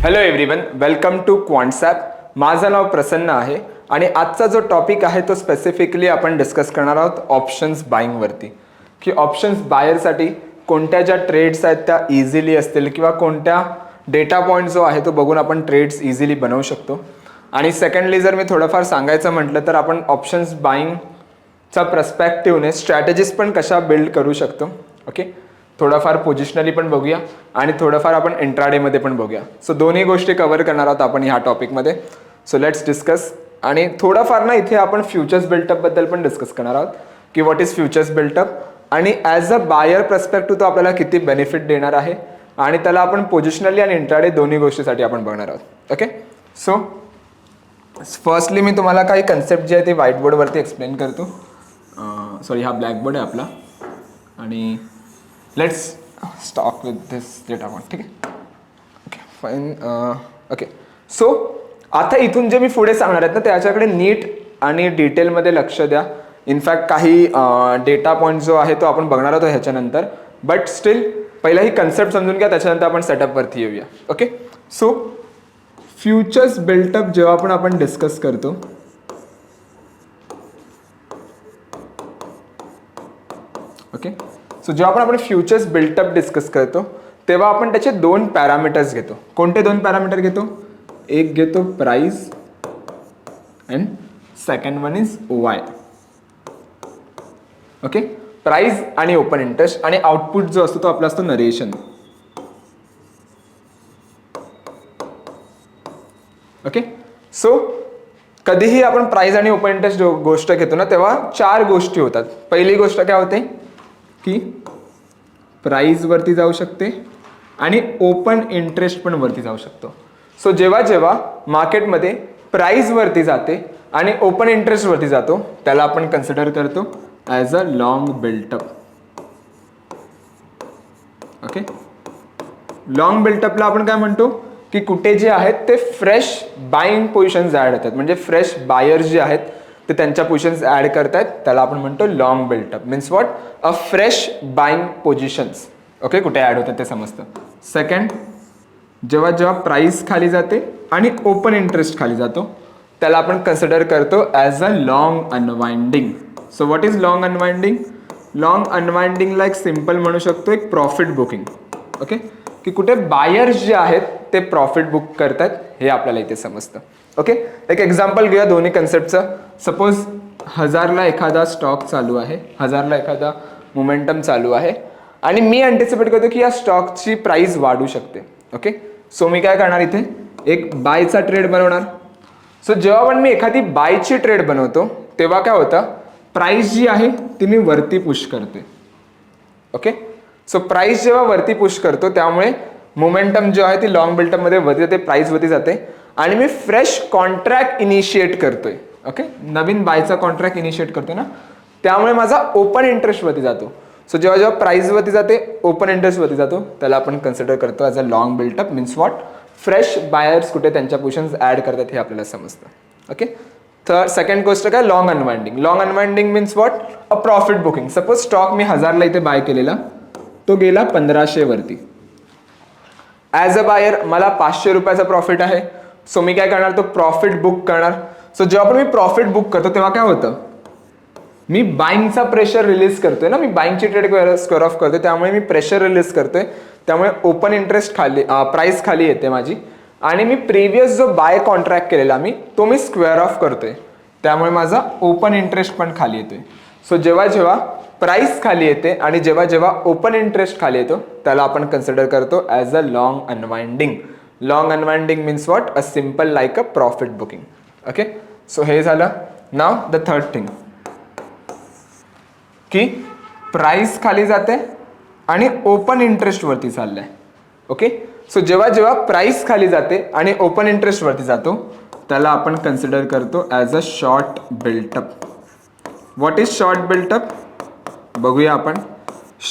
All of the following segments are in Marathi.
Hello everyone, welcome to Quantsapp. माझं नाव प्रसन्न आहे आणि आजचा जो टॉपिक आहे तो स्पेसिफिकली आपण डिस्कस करणार आहोत ऑप्शन्स बाईंगवरती. की ऑप्शन्स बायरसाठी कोणत्या ज्या ट्रेड्स आहेत त्या इझिली असतील किंवा कोणत्या डेटा पॉईंट जो आहे तो बघून आपण ट्रेड्स इझिली बनवू शकतो. आणि सेकंडली जर मी थोडंफार सांगायचं म्हटलं तर आपण ऑप्शन्स बाईंगचा पर्स्पेक्टिव्हने स्ट्रॅटेजीज पण कशा बिल्ड करू शकतो. ओके, थोडंफार पोझिशनली पण बघूया आणि थोडंफार आपण इंट्राडेमध्ये पण बघूया. सो दोन्ही गोष्टी कव्हर करणार आहोत आपण ह्या टॉपिकमध्ये. So let's discuss. आणि थोडंफार ना इथे आपण फ्युचर्स बिल्टअपबद्दल पण डिस्कस करणार आहोत की व्हॉट इज फ्युचर्स बिल्टअप आणि ॲज अ बायर पर्स्पेक्टिव्ह तो आपल्याला किती बेनिफिट देणार आहे आणि त्याला आपण पोझिशनली आणि इंट्राडे दोन्ही गोष्टीसाठी आपण बघणार आहोत. ओके, सो फर्स्टली मी तुम्हाला काही कन्सेप्ट जे आहे ते व्हाईटबोर्डवरती एक्सप्लेन करतो. सॉरी, हा ब्लॅकबोर्ड आहे आपला आणि let's stock with this data point. ठीक आहे, ओके फाईन. ओके, सो आता इथून जे मी पुढे सांगणार आहेत ना त्याच्याकडे नीट आणि डिटेलमध्ये लक्ष द्या. इनफॅक्ट काही डेटा पॉईंट जो आहे तो आपण बघणार आहोत ह्याच्यानंतर, बट स्टील पहिला ही कन्सेप्ट समजून घ्या, त्याच्यानंतर आपण सेटअपवरती येऊया. ओके, सो फ्युचर्स बिल्टअप जेव्हा आपण डिस्कस करतो ओके, सो जेव्हा आपण फ्युचर्स बिल्टअप डिस्कस करतो तेव्हा आपण त्याचे दोन पॅरामीटर्स घेतो. कोणते दोन पॅरामीटर घेतो? एक घेतो price and second one is why. Okay, price आणि ओपन इंटरेस्ट आणि आउटपुट जो असतो तो आपला असतो नरेशन. ओके, सो कधीही आपण प्राइस आणि ओपन इंटरेस्ट गोष्ट घेतो ना तेव्हा चार गोष्टी होतात. पहिली गोष्ट काय होते की प्राइस वरती जाऊ शकते आणि ओपन इंटरेस्ट पण वरती जाऊ शकतो. सो जेव्हा जेव्हा मार्केटमध्ये प्राइस वरती जाते आणि ओपन इंटरेस्ट वरती जातो त्याला आपण कन्सिडर करतो as a long built up. Okay, long बिल्टअपला आपण काय म्हणतो की कुठे जे आहेत ते फ्रेश बाईंग पोझिशन्स ॲड होतात, म्हणजे फ्रेश बायर्स जे आहेत ते त्यांच्या पोझिशन्स ॲड करतायत, त्याला आपण म्हणतो long built up. Means what? A fresh buying positions. Okay, कुठे ॲड होतात ते समजतं. सेकंड, जेव्हा जेव्हा प्राइस खाली जाते आणि ओपन इंटरेस्ट खाली जातो त्याला आपण कन्सिडर करतो as a long unwinding. So what is long unwinding? Long अनवाइंडिंगला एक सिम्पल म्हणू शकतो एक प्रॉफिट बुकिंग. ओके, की कुठे बायर्स जे आहेत ते प्रॉफिट बुक करतात हे आपल्याला इथे समजतं. ओके, एक एक्झाम्पल घेऊया दोन्ही कन्सेप्टचं. सपोज 1000ला एखादा स्टॉक चालू आहे, 1000ला एखादा मोमेंटम चालू आहे आणि मी अँटिसिपेट करतो की या स्टॉकची प्राइस वाढू शकते. ओके, सो मी काय करणार इथे एक बायचा ट्रेड बनवणार. सो जेव्हा पण मी एखादी बायची ट्रेड बनवतो तेव्हा काय होतं, प्राइस जी आहे ती मी वरती पुश करते. ओके, सो प्राइस जेव्हा वरती पुश करतो त्यामुळे मोमेंटम जो आहे ती लॉंग बिल्टअपमध्ये वरती जाते, प्राइस वरती जाते आणि मी फ्रेश कॉन्ट्रॅक्ट इनिशिएट करतोय. ओके, नवीन बायचा कॉन्ट्रॅक्ट इनिशिएट करतोय ना, त्यामुळे माझा ओपन इंटरेस्ट वरती जातो. सो जेव्हा जेव्हा प्राइस वरती जाते ओपन इंटरेस्ट वरती जातो त्याला आपण कन्सिडर करतो as a long built up. Means what? Fresh buyers कुठे त्यांच्या पोझिशन्स ॲड करतात हे आपल्याला समजतं. ओके, थर्ड सेकंड गोष्ट काय? Long unwinding. Long unwinding means what? A profit booking. Suppose stock मी 1000ला इथे बाय केलेला, तो गेला 1500 वरती. ॲज अ बायर मला 500 रुपयाचा प्रॉफिट आहे. सो मी काय करणार, तो प्रॉफिट बुक करणार. सो जेव्हा पण मी प्रॉफिट बुक करतो तेव्हा काय होतं, मी बाईंगचा प्रेशर रिलीज करतोय ना, मी बाईंगची ट्रेड स्क्वेअर ऑफ करतोय त्यामुळे मी प्रेशर रिलीज करतोय, त्यामुळे ओपन इंटरेस्ट खाली, प्राइस खाली येते माझी आणि मी प्रिव्हियस जो बाय कॉन्ट्रॅक्ट केलेला तो मी स्क्वेअर ऑफ करतोय त्यामुळे माझा ओपन इंटरेस्ट पण खाली येतोय. सो जेव्हा जेव्हा प्राइस खाली येते आणि जेव्हा जेव्हा ओपन इंटरेस्ट खाली येतो त्याला आपण कन्सिडर करतो as a long unwinding. Long unwinding means what? A simple like a profit booking. Okay, so हे झालं. नाव द थर्ड थिंग की प्राइस खाली जाते आणि ओपन इंटरेस्ट वरती चाललंय. ओके, सो जेव्हा जेव्हा प्राइस खाली जाते आणि ओपन इंटरेस्ट वरती जातो त्याला आपण कन्सिडर करतो as a short built up. What is short built up? बघूया आपण.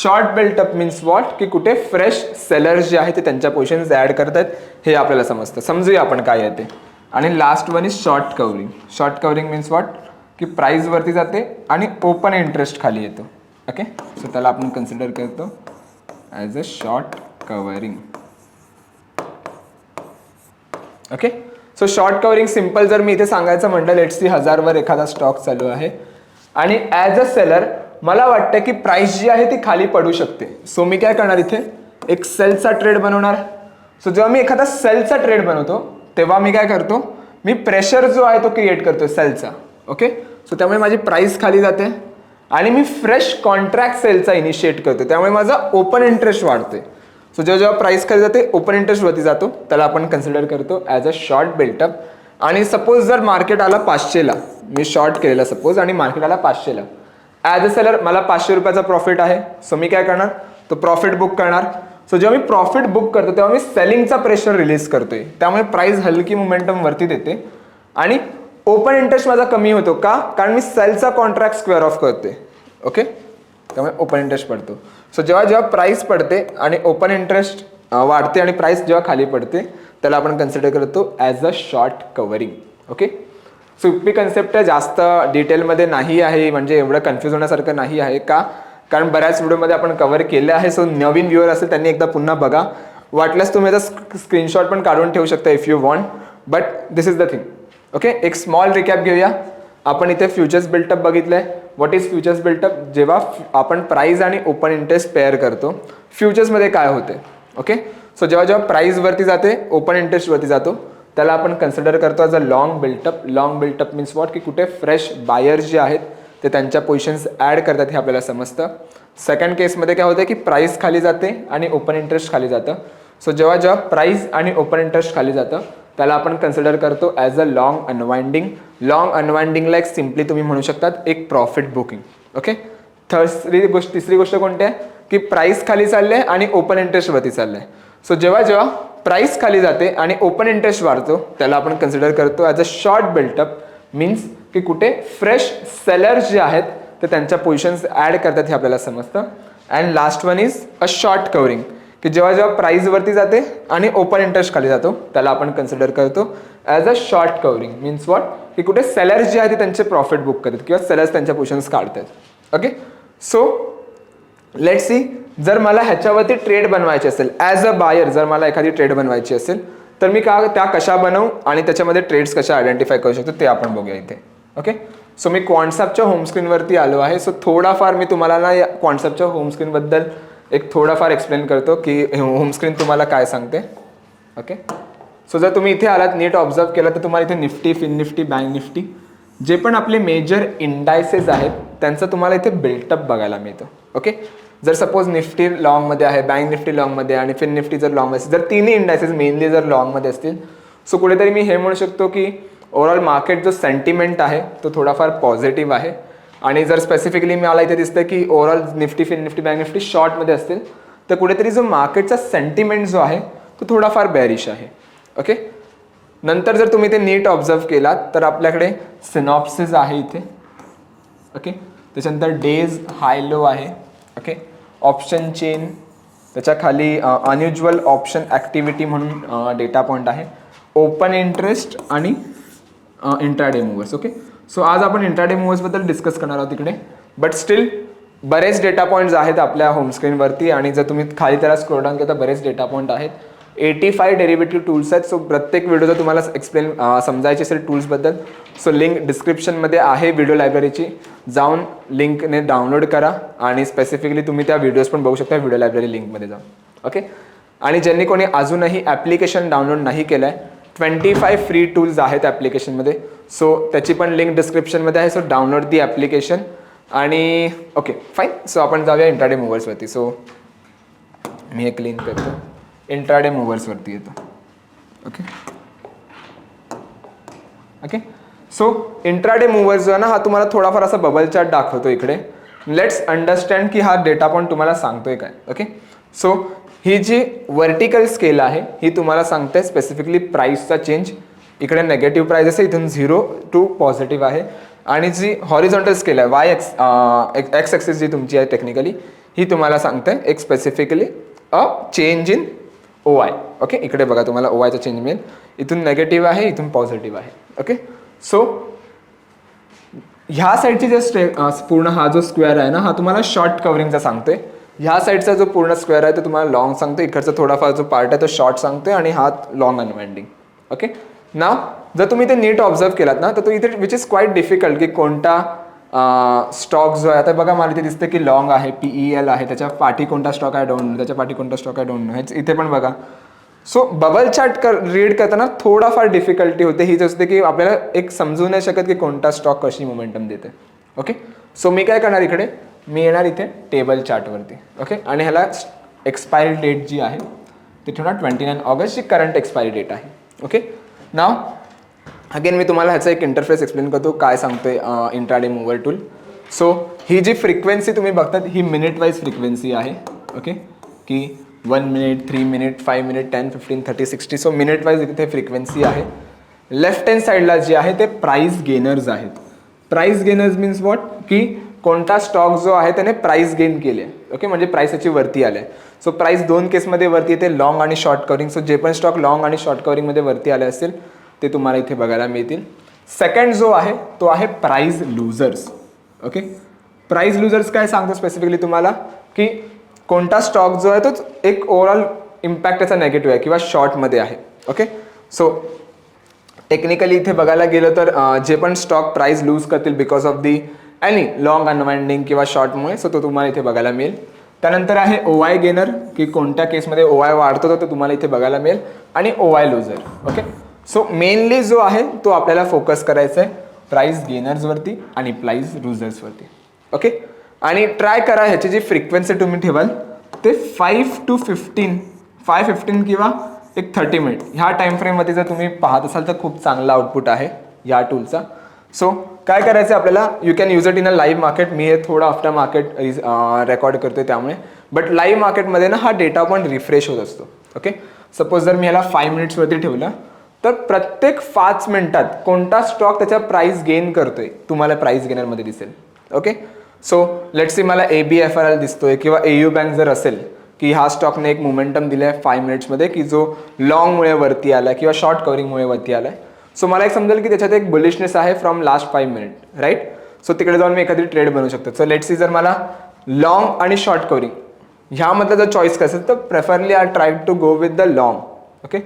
Short built up means what? की कुठे फ्रेश सेलर्स जे आहेत ते त्यांच्या पोझिशन्स ॲड करतात हे आपल्याला समजतं. समजूया आपण काय आहे ते. आणि last one is short covering. Short covering means what? की प्राइस वरती जाते आणि ओपन इंटरेस्ट खाली येतो. ओके, सो त्याला आपण कन्सिडर करतो as a short covering. Okay. So short covering simple जर मी इथे सांगायचं म्हटलं, लेट्स सी 1000 वर एखादा स्टॉक चालू आहे आणि ॲज अ सेलर मला वाटतं की प्राइस जी आहे ती खाली पडू शकते. सो मी काय करणार, इथे एक सेलचा ट्रेड बनवणार. सो जेव्हा मी एखादा सेलचा ट्रेड बनवतो तेव्हा मी काय करतो, मी प्रेशर जो आहे तो क्रिएट करतो सेलचा. ओके. सो त्यामुळे माझी प्राइस खाली जाते आणि मी फ्रेश कॉन्ट्रॅक्ट सेलचा इनिशिएट करतो, त्यामुळे माझा ओपन इंटरेस्ट वाढते. सो जेव्हा प्राइस खाली जाते ओपन इंटरेस्ट वरती जातो, त्याला आपण कन्सिडर करतो ॲज अ शॉर्ट बिल्टअप. आणि सपोज जर मार्केट आला 500ला, मी शॉर्ट केलेला सपोज आणि मार्केट आला 500ला, ॲज अ सेलर मला 500 रुपयाचा प्रॉफिट आहे. सो मी काय करणार, तो प्रॉफिट बुक करणार. सो जेव्हा मी प्रॉफिट बुक करतो तेव्हा मी सेलिंगचा प्रेशर रिलीज करतोय, त्यामुळे प्राइस हलकी मोमेंटम वरती देते आणि ओपन इंटरेस्ट माझा कमी होतो. का? कारण मी सेलचा कॉन्ट्रॅक्ट स्क्वेअर ऑफ करतोय. ओके. त्यामुळे ओपन इंटरेस्ट पडतो. सो जेव्हा प्राइस पडते आणि ओपन इंटरेस्ट वाढते आणि प्राइस जेव्हा खाली पडते त्याला आपण कन्सिडर करतो as a short covering. Okay. सोपी कन्सेप्ट आहे, जास्त डिटेलमध्ये नाही आहे, म्हणजे एवढं कन्फ्यूज होण्यासारखं नाही आहे. का? कारण बऱ्याच व्हिडिओमध्ये आपण कव्हर केले आहे. सो नवीन व्ह्युअर असेल त्यांनी एकदा पुन्हा बघा, वाटल्यास तुम्ही याचा स्क्रीनशॉट पण काढून ठेवू शकता if you want, but this is the thing. Okay. एक स्मॉल रिकॅप घेऊया. आपण इथे फ्युचर्स बिल्टअप बघितलंय. What is futures built up? जेव्हा आपण प्राइस आणि ओपन इंटरेस्ट पेअर करतो, फ्युचर्समध्ये काय होते. ओके. सो जेव्हा प्राइस वरती जाते ओपन इंटरेस्ट वरती जातो, त्याला आपण कन्सिडर करतो as a long built up. Long built up means what, की कुठे फ्रेश बायर्स जे आहेत ते त्यांच्या पोझिशन्स ॲड करतात हे आपल्याला समजतं. सेकंड केसमध्ये काय होतं की प्राइस खाली जाते आणि ओपन इंटरेस्ट खाली जातं. सो जेव्हा प्राइस आणि ओपन इंटरेस्ट खाली जातं त्याला आपण कन्सिडर करतो as a long unwinding. Long अनवाइंडिंगला एक सिम्पली तुम्ही म्हणू शकतात एक प्रॉफिट बुकिंग. ओके. तिसरी गोष्ट कोणती आहे की प्राइस खाली चालले आणि ओपन इंटरेस्ट वरती चालले. सो जेव्हा प्राइस खाली जाते आणि ओपन इंटरेस्ट वाढतो त्याला आपण कन्सिडर करतो as a short built up. Means की कुठे फ्रेश सेलर्स जे आहेत ते त्यांच्या पोझिशन्स ॲड करतात हे आपल्याला समजतं. And last one is a short covering, की जेव्हा प्राइस वरती जाते आणि ओपन इंटरेस्ट खाली जातो त्याला आपण कन्सिडर करतो as a short covering. Means what, की कुठे सेलर्स जे आहेत ते त्यांचे प्रॉफिट बुक करतात किंवा सेलर्स त्यांच्या पोझिशन्स काढतात. ओके. सो लेट्स सी, जर मला ह्याच्यावरती ट्रेड बनवायची असेल ॲज अ बायर, जर मला एखादी ट्रेड बनवायची असेल तर मी त्या कशा बनवू आणि त्याच्यामध्ये ट्रेड्स कशा आयडेंटिफाय करू शकतो ते आपण बघूया इथे. ओके. सो मी क्वांटसॅपच्या होम स्क्रीनवरती आलो आहे. सो थोडाफार मी तुम्हाला ना या क्वांटसॅपच्या होम स्क्रीनबद्दल एक थोडाफार एक्सप्लेन करतो की होम स्क्रीन तुम्हाला काय सांगते. ओके. सो जर तुम्ही इथे आलात, नीट ऑब्झर्व केलं तर तुम्हाला इथे Nifty, Fin Nifty, Bank Nifty जे पण आपले मेजर इंडायसेस आहेत त्यांचं तुम्हाला इथे बिल्टअप बघायला मिळतं. ओके. जर सपोज निफ्टी लॉंगमध्ये आहे, बँक निफ्टी लॉंगमध्ये आणि फिन निफ्टी जर लॉंग असेल, जर तिन्ही इंडायसेस मेनली जर लॉंगमध्ये असतील, सो कुठेतरी मी हे म्हणू शकतो की ओव्हरऑल मार्केट जो सेंटिमेंट आहे तो थोडाफार पॉझिटिव्ह आहे. आणि जर स्पेसिफिकली मला इथे दिसतं की overall Nifty, Fin Nifty, Bank Nifty शॉर्टमध्ये असतील तर कुठेतरी जो मार्केटचा सेंटिमेंट जो आहे तो थोडाफार बॅरिश आहे. ओके. नंतर जर तुम्ही ते नीट ऑब्झर्व केलात तर आपल्याकडे सिनॉप्सिस आहे इथे. ओके. त्याच्यानंतर डेज हाय लो आहे. ओके. ऑप्शन चेन, त्याच्या खाली अनयुज्युअल ऑप्शन ॲक्टिव्हिटी म्हणून डेटा पॉईंट आहे. ओपन इंटरेस्ट आणि इंट्राडे मूव्हर्स. ओके. सो आज आपण इंट्राडे मूव्हर्सबद्दल डिस्कस करणार आहोत तिकडे, बट स्टील बरेच डेटा पॉईंट्स आहेत आपल्या होम स्क्रीनवरती आणि जर तुम्ही खाली त्याला स्क्रोल डाऊन केलं तर बरेच डेटा पॉईंट आहेत. 85 डेरिव्हेटिव्ह टूल्स आहेत. सो प्रत्येक व्हिडिओ जर तुम्हाला एक्सप्लेन समजायची असेल टूल्सबद्दल, सो लिंक डिस्क्रिप्शनमध्ये आहे व्हिडिओ लायब्ररीची, जाऊन लिंकने डाउनलोड करा आणि स्पेसिफिकली तुम्ही त्या व्हिडिओज पण बघू शकता व्हिडिओ लायब्ररी लिंकमध्ये जाऊन. ओके. आणि ज्यांनी कोणी अजूनही ॲप्लिकेशन डाउनलोड नाही केलं आहे, 25 फ्री टूल्स आहेत ॲप्लिकेशनमध्ये. सो त्याची पण लिंक डिस्क्रिप्शनमध्ये आहे. So download the application. आणि ओके फाईन. सो आपण जाऊया इंट्राडे मूव्हर्सवरती. सो मी हे क्लीन करतो. इंट्राडे मूव्हर्सवरती येतो. Okay. Okay. So intraday movers जो आहे ना, हा तुम्हाला थोडाफार असा बबल चार्ट दाखवतो इकडे. लेट्स अंडरस्टँड की हा डेटा पॉईंट तुम्हाला सांगतोय काय. ओके. सो ही जी वर्टिकल स्केल आहे ही तुम्हाला सांगते स्पेसिफिकली प्राइसचा चेंज. इकडे नेगेटिव्ह प्राइस असेल, इथून 0 टू पॉझिटिव्ह आहे. आणि जी हॉरिझॉन्टल स्केल आहे वाय एक्स ॲक्सिस जी तुमची आहे टेक्निकली, ही तुम्हाला सांगते एक specifically a change in O I. Okay. इकडे बघा तुम्हाला ओ आयचा चेंज मिळेल. इथून नेगेटिव्ह आहे, इथून पॉझिटिव्ह आहे. ओके. सो ह्या साईडची जे पूर्ण हा जो स्क्वेअर आहे ना, हा तुम्हाला शॉर्ट कव्हरिंगचा सांगतोय. ह्या साईडचा जो पूर्ण स्क्वेअर आहे तो तुम्हाला लॉंग सांगतो. इकडचा थोडाफार जो पार्ट आहे तो शॉर्ट सांगतोय आणि हा लॉंग अनवाइंडिंग. ओके. नाव जर तुम्ही ते नीट ऑब्झर्व केलात ना तर तो इथे विच इज क्वाईट डिफिकल्ट की कोणता स्टॉक जो आहे, आता बघा मला इथे दिसतं की लॉंग आहे, PEL आहे, त्याच्या पाठी कोणता स्टॉक आहे डोंट नो, त्याच्या पाठी कोणता स्टॉक आहे डोंट नो, इथे पण बघा. सो बबल चार्ट रीड करताना थोडाफार डिफिकल्टी होते, हीच असते की आपल्याला एक समजू नाही शकत की कोणता स्टॉक कशी मोमेंटम देते. ओके. सो मी काय करणार इकडे, मी येणार इथे टेबल चार्टवरती. ओके. आणि ह्याला एक्सपायरी डेट जी आहे ती ठेवणार 29 ऑगस्ट, जी करंट एक्सपायरी डेट आहे. ओके. नाव अगेन मी तुम्हाला ह्याचा एक इंटरफेस एक्सप्लेन करतो काय सांगतोय इंट्राडे मूव्हर टूल. सो ही जी फ्रिक्वेन्सी तुम्ही बघतात ही मिनिट वाईज फ्रिक्वेन्सी आहे. ओके. की 1 minute, 3 minute, 5 minute, 10, 15, 30, 60. So minute wise इथे फ्रिक्वेन्सी आहे. लेफ्ट हँड साईडला जे आहे ते प्राइस गेनर्स आहेत. प्राइस गेनर्स मीन्स वॉट, की कोणता स्टॉक जो आहे त्याने प्राइस गेन केले. ओके. म्हणजे प्राइस याची वरती आले. सो प्राइस दोन केसमध्ये वरती येते, लॉंग आणि शॉर्ट कवरिंग. सो जे पण स्टॉक लॉंग आणि शॉर्ट कवरिंगमध्ये वरती आले असतील ते तुम्हाला इथे बघायला मिळतील. सेकंड जो आहे तो आहे price losers. Okay. Price losers काय सांगतो स्पेसिफिकली तुम्हाला, की कोणता स्टॉक जो आहे तो एक ओव्हरऑल इम्पॅक्ट त्याचा नेगेटिव्ह आहे किंवा शॉर्टमध्ये आहे. ओके. सो टेक्निकली इथे बघायला गेलं तर जे पण स्टॉक प्राइस लूज करतील because of the any long unwinding किंवा शॉर्टमुळे, सो तो तुम्हाला इथे बघायला मिळेल. त्यानंतर आहे OI गेनर, की कोणत्या केसमध्ये OI वाढतो तो तुम्हाला इथे बघायला मिळेल. आणि OI loser. Okay. So mainly जो आहे तो आपल्याला फोकस करायचा आहे प्राइस गेनर्सवरती आणि प्राइस लुजर्सवरती. ओके. आणि ट्राय करा ह्याची जी फ्रिक्वेन्सी तुम्ही ठेवाल ते 5 to 15 किंवा एक 30 मिनिट ह्या टाइम फ्रेममध्ये जर तुम्ही पाहत असाल तर खूप चांगला आउटपुट आहे या टूलचा. सो काय करायचं आपल्याला, you can use it in a live market. मी हे थोडं आफ्टर मार्केट रेकॉर्ड करतोय त्यामुळे, बट लाईव्ह मार्केटमध्ये ना हा डेटा पण रिफ्रेश होत असतो. ओके. सपोज जर मी ह्याला 5 मिनिट्सवरती ठेवलं तर प्रत्येक 5 मिनिटात कोणता स्टॉक त्याच्या प्राइस गेन करतोय तुम्हाला प्राइस गेनरमध्ये दिसेल. ओके. सो लेट्स सी मला ABFRL दिसतोय किंवा AU बँक जर असेल की ह्या स्टॉकने एक मोमेंटम दिलाय 5 मिनिट्समध्ये की जो लॉंगमुळे वरती आलाय किंवा शॉर्ट कवरिंगमुळे वरती आलाय. सो मला एक समजेल की त्याच्यात एक बुलिशनेस आहे from last 5 minute, right. So तिकडे जाऊन मी एखादी ट्रेड बनवू शकतो. सो लेट्स सी जर मला लॉंग आणि शॉर्ट कवरिंग ह्यामधलं जर चॉईस असेल तर preferably I try to go with the long. Okay.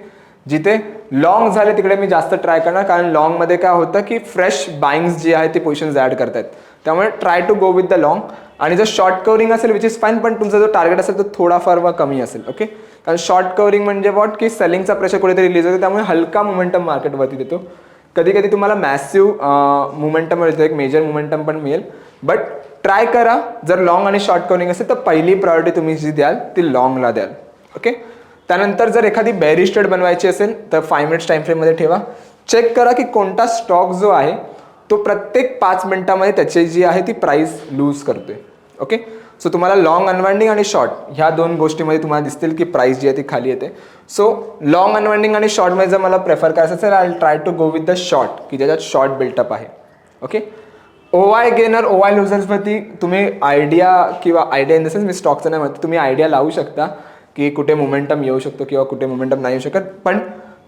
जिथे लॉंग झाले तिकडे मी जास्त ट्राय करणार, कारण लॉंगमध्ये काय होतं की फ्रेश बाईंग्स जी आहे ती पोझिशन्स ॲड करतात. त्यामुळे try to go with the long. आणि जर शॉर्ट कवरिंग असेल विच इज फाईन, पण तुमचा जो टार्गेट असेल तो थोडाफार व कमी असेल. ओके. कारण शॉर्ट कवरिंग म्हणजे वॉट, की सेलिंगचा प्रेशर कुठेतरी रिलीज होतो, त्यामुळे हलका मोमेंटम मार्केटवरती देतो. कधी कधी तुम्हाला मॅसिव्ह मोमेंटम मिळतो, एक मेजर मोमेंटम पण मिळेल. बट ट्राय करा, जर लॉंग आणि शॉर्ट कवरिंग असेल तर पहिली प्रायोरिटी तुम्ही जी द्याल ती लॉंगला द्याल. ओके. त्यानंतर जर एखादी बेअरिश ट्रेड बनवायची असेल तर 5 मिनिट्स टाइम फ्रेममध्ये ठेवा. चेक करा की कोणता स्टॉक जो आहे तो प्रत्येक 5 मिनिटामध्ये त्याची जी आहे ती प्राइस लूज करतोय. ओके. सो तुम्हाला लॉंग अनवाइंडिंग आणि शॉर्ट ह्या दोन गोष्टीमध्ये तुम्हाला दिसतील की प्राइस जी आहे ती खाली येते. सो लॉंग अनवाइंडिंग आणि शॉर्टमध्ये जर मला प्रेफर करायचं असेल I try to go with the short, की ज्याच्यात शॉर्ट बिल्टअप आहे. ओके. OI गेनर, OI लुजर्सवरती तुम्ही आयडिया इन द सेन्स, मी स्टॉकचं नाही म्हणतो, तुम्ही आयडिया लावू शकता की कुठे मोमेंटम येऊ शकतो किंवा कुठे मोमेंटम नाही येऊ शकत, पण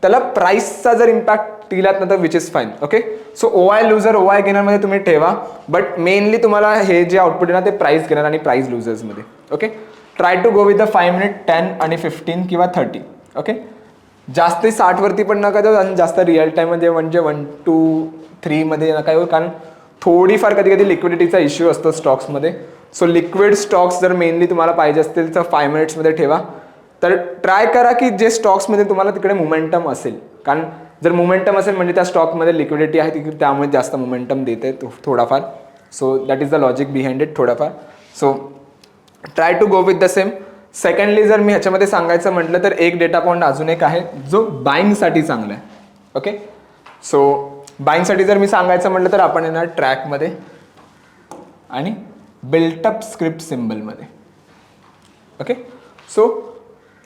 त्याला प्राइसचा जर इम्पॅक्ट दिलात ना तर which is fine. Okay. So OI loser, OI गेनरमध्ये तुम्ही ठेवा, बट मेनली तुम्हाला हे जे आउटपुट आहे ना ते प्राइस गेनर आणि प्राइस लुजर्समध्ये. Okay. Try to go with the 5 minute, 10 आणि 15 किंवा 30. ओके. जास्त 60 वरती पण नका जाऊ आणि जास्त रिअल टाईममध्ये म्हणजे 1 to 3 मध्ये नका येऊ, कारण थोडीफार कधी कधी लिक्विडिटीचा इश्यू असतो स्टॉक्समध्ये. सो लिक्विड स्टॉक्स जर मेनली तुम्हाला पाहिजे असतील तर 5 मिनिट्समध्ये ठेवा. तर ट्राय करा की जे स्टॉक्समध्ये तुम्हाला तिकडे मोमेंटम असेल, कारण जर मोमेंटम असेल म्हणजे त्या स्टॉकमध्ये लिक्विडिटी आहे ती, त्यामुळे जास्त मोमेंटम देते थोडाफार. So that is the logic behind it थोडाफार. So try to go with the same. Secondly जर मी ह्याच्यामध्ये सांगायचं म्हटलं तर एक डेटा पॉइंट अजून एक आहे जो बाईंगसाठी चांगला आहे. ओके. सो बाईंगसाठी जर मी सांगायचं म्हटलं तर आपण येणार ट्रॅकमध्ये आणि बिल्टअप स्क्रिप्ट सिम्बलमध्ये. ओके. सो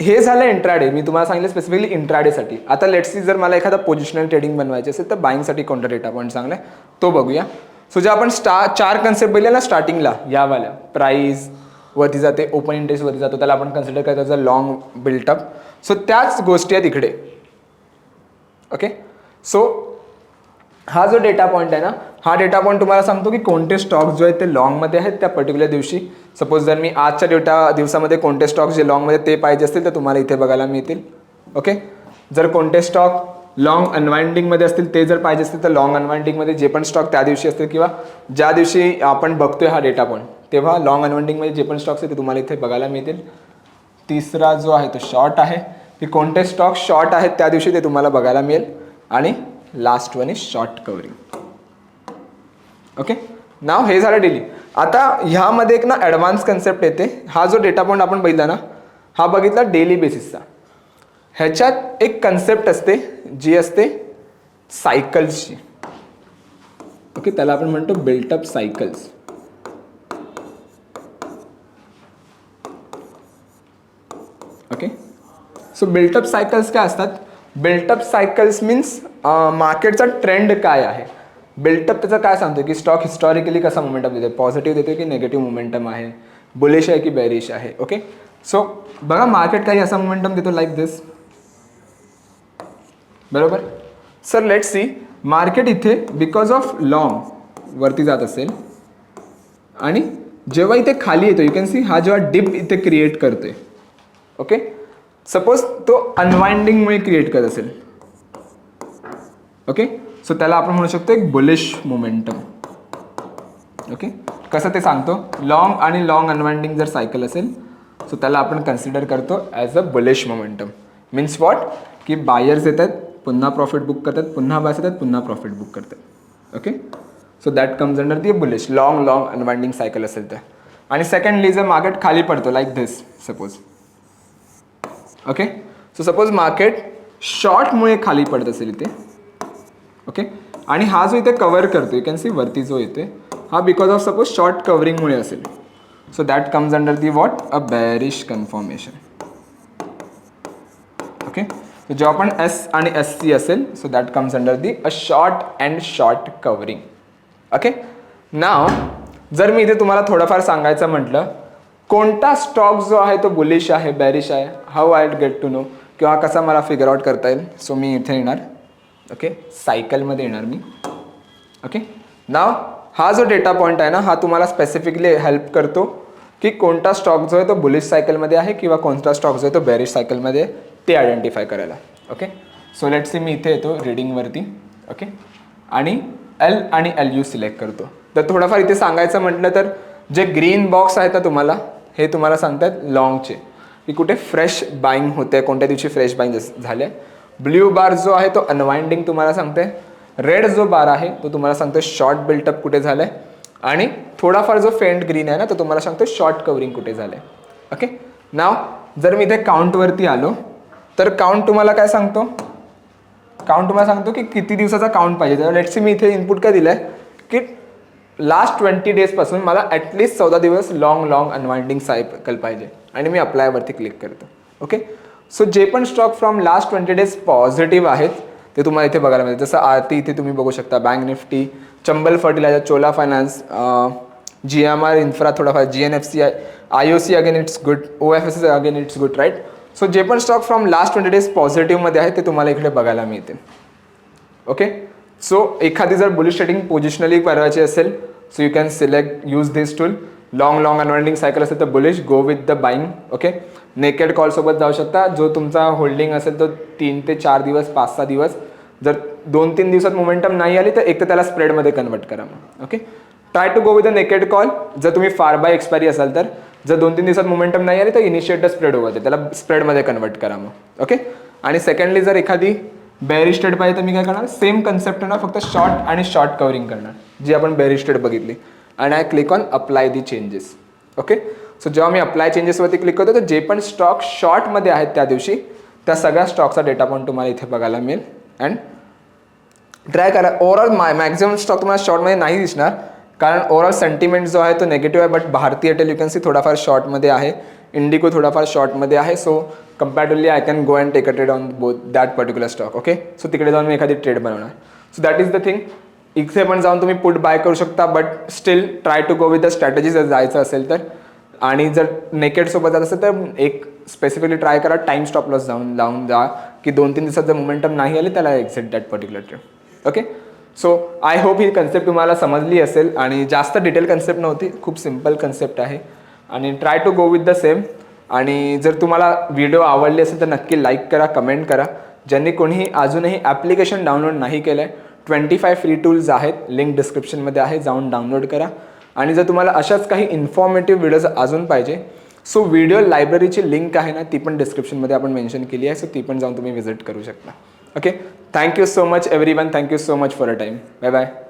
हे झालं इंट्राडे. मी तुम्हाला सांगितलं स्पेसिफिकली इंट्राडेसाठी. आता लेट्स सी जर मला एखादा पोझिशनल ट्रेडिंग बनवायची असेल तर बाईंगसाठी कोणता डेटा पॉईंट चांगला आहे तो बघूया. सो जे आपण 4 कन्सेप्ट बघले ना स्टार्टिंगला, यावाल्या प्राइस वरती जाते, ओपन इंटरेस्ट वरती जातो, त्याला आपण कन्सिडर करायचं लॉंग बिल्टअप. सो त्याच गोष्टी आहेत इकडे. ओके. सो हा जो डेटा पॉईंट आहे ना, हा डेटा पॉईंट तुम्हाला सांगतो की कोणते स्टॉक्स जो आहेत ते लॉंगमध्ये आहेत त्या पर्टिक्युलर दिवशी. सपोज जर मी आजच्या दिवसामध्ये कोणते स्टॉक्स जे लॉंगमध्ये ते पाहिजे असतील तर तुम्हाला इथे बघायला मिळतील. ओके. जर कोणते स्टॉक लॉंग अनवाइंडिंगमध्ये असतील ते जर पाहिजे असतील तर लॉंग अनवाइंडिंगमध्ये जे पण स्टॉक त्या दिवशी असतील किंवा ज्या दिवशी आपण बघतोय हा डेटा पॉईंट तेव्हा लॉंग अनवाइंडिंगमध्ये जे पण स्टॉक्स आहेत ते तुम्हाला इथे बघायला मिळतील. तिसरा जो आहे तो शॉर्ट आहे, की कोणते स्टॉक शॉर्ट आहेत त्या दिवशी ते तुम्हाला बघायला मिळेल. आणि last one is short covering. Okay, now हे झालं डेली. आता ह्यामध्ये एक ना ॲडव्हान्स कन्सेप्ट येते. हा जो डेटा पॉईंट आपण बघितला ना हा बघितला डेली बेसिसचा. ह्याच्यात एक कन्सेप्ट असते जी असते सायकल्सची. ओके, त्याला आपण म्हणतो built up cycles. Okay, so built up cycles काय असतात? बिल्टअप सायकल्स मीन्स मार्केटचा ट्रेंड काय आहे. बिल्टअप त्याचं काय सांगतो की स्टॉक हिस्टॉरिकली कसा मोमेंटम देतो, पॉझिटिव्ह देतो की निगेटिव्ह मोमेंटम आहे, बुलिश आहे की बेरिश आहे. ओके, सो बघा मार्केट काही असा मोमेंटम देतो लाईक दिस. बरोबर. सर लेट सी, मार्केट इथे बिकॉज ऑफ लॉंग वरती जात असेल आणि जेव्हा इथे खाली येतो यू कॅन सी हा जेव्हा डिप इथे क्रिएट करतोय. ओके, सपोज तो अनवाइंडिंगमुळे क्रिएट करत असेल. ओके, सो त्याला आपण म्हणू शकतो एक बुलिश मोमेंटम. ओके, कसं ते सांगतो, लॉंग आणि लॉंग अनवाइंडिंग जर सायकल असेल सो त्याला आपण कन्सिडर करतो as a bullish momentum. Means what, की बायर्स येतात पुन्हा प्रॉफिट बुक करतात, पुन्हा बायर्स येतात पुन्हा प्रॉफिट बुक करतात. Okay, so that comes under the bullish long unwinding cycle असेल तर. आणि सेकंडली जर मार्केट खाली पडतो like this suppose. Okay, so suppose market शॉर्टमुळे खाली पडत असेल इथे. ओके, आणि हा जो इथे कव्हर करतो यू कॅन सी वरती जो येते हा बिकॉज ऑफ सपोज शॉर्ट कव्हरिंगमुळे असेल. So that comes under the what, a bearish confirmation. Okay, तर जेव्हा पण एस आणि एस सी असेल so that comes under the a short and short covering. Okay, now जर मी इथे तुम्हाला थोडंफार सांगायचं म्हटलं कोणता स्टॉक जो आहे तो बुलिश आहे बेरिश आहे, how I get to know, किंवा कसा मला फिगर आउट करता येईल. सो मी इथे येणार. ओके, सायकलमध्ये येणार मी. ओके, नाव हा जो डेटा पॉईंट आहे ना हा तुम्हाला स्पेसिफिकली हेल्प करतो की कोणता स्टॉक जो आहे तो बुलिश सायकलमध्ये आहे किंवा कोणता स्टॉक जो आहे तो बेरिश सायकलमध्ये आहे ते आयडेंटिफाय करायला. ओके, सो लेट्स सी मी इथे येतो रीडिंगवरती. ओके, आणि एल आणि एल यू सिलेक्ट करतो. तर थोडंफार इथे सांगायचं म्हटलं तर जे ग्रीन बॉक्स आहेत ना तुम्हाला हे तुम्हाला सांगतात लॉंगचे की कुठे फ्रेश बाईंग होते, कोणत्या दिवशी फ्रेश बाईंग झाले. ब्ल्यू बार जो आहे तो अनवाइंडिंग तुम्हाला सांगते. रेड जो बार आहे तो तुम्हाला सांगतो शॉर्ट बिल्टअप कुठे झालं आहे. आणि थोडाफार जो फेंट ग्रीन आहे ना तो तुम्हाला सांगतो शॉर्ट कवरिंग कुठे झालं आहे. ओके, नाव जर मी इथे काउंटवरती आलो तर काउंट तुम्हाला काय सांगतो, काउंट तुम्हाला सांगतो की किती दिवसाचा काउंट पाहिजे. तर लेट्स सी मी इथे इनपुट काय दिलं आहे की लास्ट 20 डेजपासून मला ॲटलिस्ट 14 दिवस लॉंग अनवाइंडिंग सायकल पाहिजे आणि मी अप्लायवरती क्लिक करतो. ओके, सो जे पण stock from last 20 days positive आहेत ते तुम्हाला इथे बघायला मिळते. जसं आरती इथे तुम्ही बघू शकता, Bank Nifty, Chambal fertiliser, Chola finance, GMR infra थोडाफार, GNFC, IOC again it's good, OFS again it's good, right. So जे पण स्टॉक फ्रॉम लास्ट 20 डेज पॉझिटिव्हमध्ये आहे ते तुम्हाला इकडे बघायला मिळते. ओके, सो एखादी जर बुलिश ट्रेडिंग पोझिशनली करायची असेल so you can select use this tool. Long unwinding cycle असेल तर bullish go with the buying. Okay, naked कॉलसोबत जाऊ शकता. जो तुमचा होल्डिंग असेल तो 3 ते 4 दिवस 5-6 दिवस, जर 2-3 दिवसात मोमेंटम नाही आली तर एक तर त्याला स्प्रेडमध्ये कन्वर्ट करा. Okay, try to go with the naked call जर तुम्ही फार बाय एक्सपायरी असाल तर. जर 2-3 दिवसात मोमेंटम नाही आली तर इनिशिएट द स्प्रेड होते, त्याला स्प्रेडमध्ये कन्वर्ट करा मग. ओके, आणि सेकंडली जर एखादी बेरिश ट्रेड पाहिजे तर मी काय करणार, सेम कन्सेप्ट ना फक्त शॉर्ट आणि शॉर्ट कवरिंग करणार जी आपण बेरिश ट्रेड बघितली. आणि I click on apply the changes. Okay, so जेव्हा मी अप्लाय चेंजेसवरती क्लिक करतो तर जे पण स्टॉक शॉर्टमध्ये आहेत त्या दिवशी त्या सगळ्या स्टॉकचा डेटा पॉईंट तुम्हाला इथे बघायला मिळेल. अँड ट्राय करा. ओव्हरऑल मॅक्झिमम स्टॉक तुम्हाला शॉर्टमध्ये नाही दिसणार कारण ओव्हरऑल सेंटिमेंट जो आहे तो निगेटिव्ह आहे. But Bharti Airtel you can see थोडाफार शॉर्टमध्ये आहे, इंडिको थोडाफार शॉर्टमध्ये आहे. So comparatively I can go and take a trade on both that particular stock. Okay, so तिकडे जाऊन मी एखादी ट्रेड बनवणार. So that is the thing. इथे पण जाऊन तुम्ही पुट बाय करू शकता but still try to go with the strategy जर जायचं असेल तर. आणि जर नेकेड सोबत जात असेल तर एक स्पेसिफिकली ट्राय करा टाइम स्टॉप लॉस लावून जा की 2-3 दिवसात जर मोमेंटम नाही आली त्याला exit that particular trade. Okay, so I hope he concept तुम्हाला समजली असेल आणि जास्त डिटेल कन्सेप्ट नव्हती, खूप सिम्पल कन्सेप्ट आहे. आणि try to go with the same. आणि जर तुम्हाला व्हिडिओ आवडली असेल तर नक्की लाईक करा, कमेंट करा. ज्यांनी कोणीही अजूनही ॲप्लिकेशन डाउनलोड नाही केलं आहे, 25 फ्री टूल्स आहेत, लिंक डिस्क्रिप्शनमध्ये आहे, जाऊन डाउनलोड करा. आणि जर तुम्हाला अशाच काही इन्फॉर्मेटिव्ह व्हिडिओज अजून पाहिजे, सो व्हिडिओ लायब्ररीची लिंक आहे ना, ती पण डिस्क्रिप्शनमध्ये आपण मेन्शन केली आहे, सो ती पण जाऊन तुम्ही विजिट करू शकता. Okay, thank you so much everyone, thank you so much for a time. Bye bye.